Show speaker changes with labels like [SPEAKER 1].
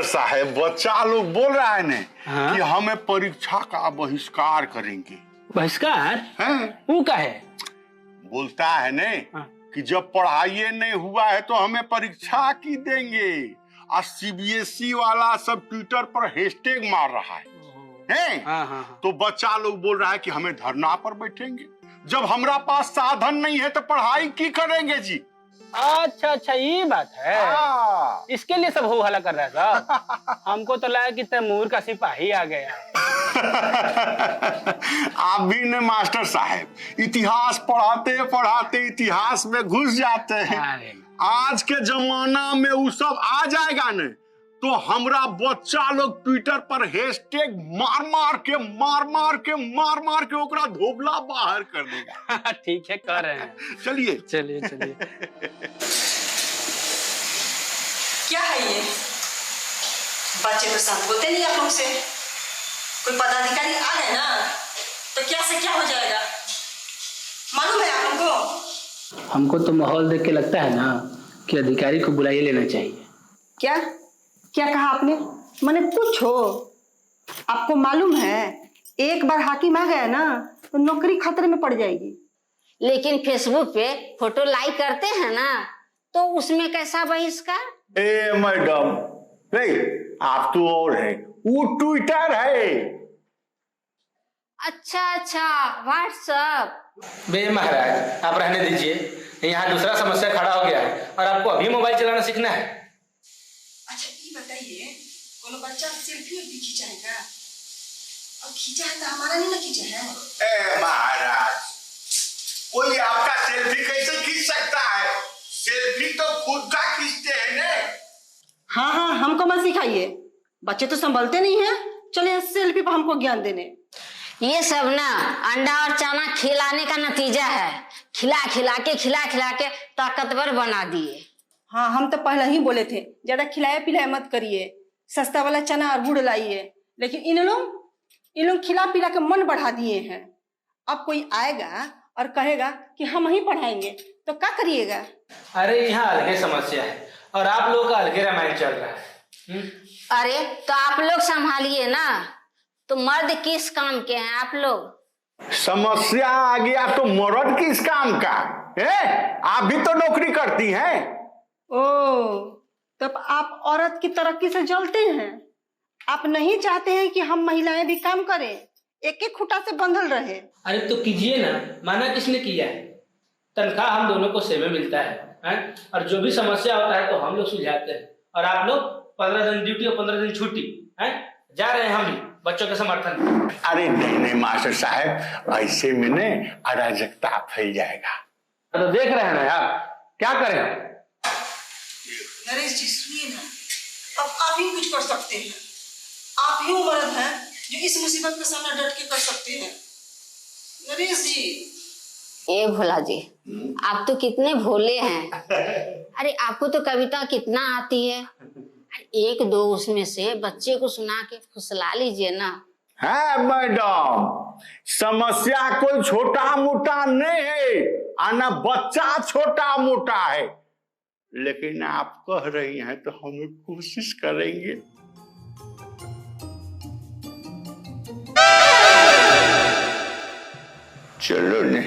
[SPEAKER 1] साहब, बच्चा लोग बोल रहा है ना कि हमें परीक्षा का बहिष्कार करेंगे।
[SPEAKER 2] बहिष्कार
[SPEAKER 1] है?
[SPEAKER 2] वो क्या है?
[SPEAKER 1] बोलता है ना कि जब पढ़ाई नहीं हुआ है तो हमें परीक्षा की देंगे। और सीबीएसई वाला सब ट्विटर पर हैशटैग मार रहा है? तो बच्चा लोग बोल रहा है कि हमें धरना पर बैठेंगे। जब हमारा पास साधन नहीं है तो पढ़ाई की करेंगे जी।
[SPEAKER 2] अच्छा अच्छा, ये बात है। इसके लिए सब हो हल्ला कर रहा था। हमको तो लगा कि तैमूर का सिपाही आ गया।
[SPEAKER 1] आप भी ने मास्टर साहब, इतिहास पढ़ाते पढ़ाते इतिहास में घुस जाते हैं। आज के जमाना में वो सब आ जाएगा न तो हमरा बच्चा लोग ट्विटर पर हैशटैग मार मार के ओकरा धोबला बाहर कर देगा।
[SPEAKER 2] ठीक है, कर रहे हैं।
[SPEAKER 1] चलिए
[SPEAKER 2] चलिए चलिए।
[SPEAKER 3] क्या है ये? बच्चे तो सब बोलते नहीं आप लोग से। कोई पदाधिकारी आ गए ना तो क्या से क्या हो जाएगा, मालूम है आप लोगों?
[SPEAKER 2] हमको तो माहौल देख के लगता है ना कि अधिकारी को बुलाइए लेना चाहिए।
[SPEAKER 3] क्या क्या कहा आपने? मैंने कुछ हो? आपको मालूम है एक बार हाकिम आ गया ना तो नौकरी खतरे में पड़ जाएगी।
[SPEAKER 4] लेकिन फेसबुक पे फोटो लाइक करते हैं ना तो उसमें कैसा बहिष्कार?
[SPEAKER 1] ए मैडम, आप तो और है, वो ट्विटर है।
[SPEAKER 4] अच्छा अच्छा, व्हाट्सएप।
[SPEAKER 2] बे महाराज, आप रहने दीजिए। यहाँ दूसरा समस्या खड़ा हो गया है और आपको अभी मोबाइल चलाना सीखना है।
[SPEAKER 3] अच्छा ये बताइए, कोनो बच्चा सेल्फी भी खींचा है क्या? अब खींचा है तो हमारा नहीं ना खींचा है।
[SPEAKER 1] ए महाराज, कोई आपका सेल्फी कैसे खींच सकता है? सेल्फी तो खुद का खींचते हैं ना।
[SPEAKER 3] हाँ, हमको मत सिखाइए, बच्चे तो संभलते नहीं हैं। चलिए सेल्फी पर हमको ज्ञान देने।
[SPEAKER 4] ये सब ना अंडा और चना खिलाने का नतीजा है। खिला खिला के ताकतवर बना दिए।
[SPEAKER 3] हाँ, हम तो पहले ही बोले थे ज्यादा खिलाए पिलाए मत करिए, सस्ता वाला चना और गुड़ लाइए। लेकिन इन लोग खिला पिला के मन बढ़ा दिए हैं। अब कोई आएगा और कहेगा कि हम ही पढ़ाएंगे तो क्या करिएगा?
[SPEAKER 2] अरे यहाँ अलगे समस्या है और आप लोग का अलगे रामायण चल रहा है।
[SPEAKER 4] अरे तो आप लोग संभालिए ना, तो मर्द किस काम के हैं आप लोग?
[SPEAKER 1] समस्या आ गया तो मर्द किस काम का है? आप भी तो नौकरी करती हैं।
[SPEAKER 3] ओ, तब आप औरत की तरक्की से जलते हैं। आप नहीं चाहते हैं कि हम महिलाएं भी काम करें, एक एक खुटा से बंधल रहे।
[SPEAKER 2] अरे तो कीजिए ना, माना किसने किया है? तनख्वाह हम दोनों को सेम मिलता है और जो भी समस्या होता है तो हम लोग सुलझाते हैं और आप लोग 15 दिन ड्यूटी और 15 दिन छुट्टी है। जा रहे हैं हम भी बच्चों के समर्थन।
[SPEAKER 1] अरे नहीं मास्टर साहब, ऐसे में ने अराजकता फैल जाएगा।
[SPEAKER 2] तो देख रहे हैं ना यार, क्या करें?
[SPEAKER 3] नरेश जी सुनिए ना, अब आप ही कुछ कर सकते हैं। आप ही वो मर्द हैं जो इस मुसीबत का सामना डट के कर सकते हैं। नरेश जी।
[SPEAKER 4] ए भोला जी, आप तो कितने भोले हैं। अरे आपको तो कविता कितना आती है। एक दो उसमें से बच्चे को सुना के फुसला लीजिए ना।
[SPEAKER 1] है मैडम, समस्या कोई छोटा मोटा नहीं है, आना बच्चा छोटा मोटा है। लेकिन आप कह रही हैं तो हम कोशिश करेंगे। चलो ने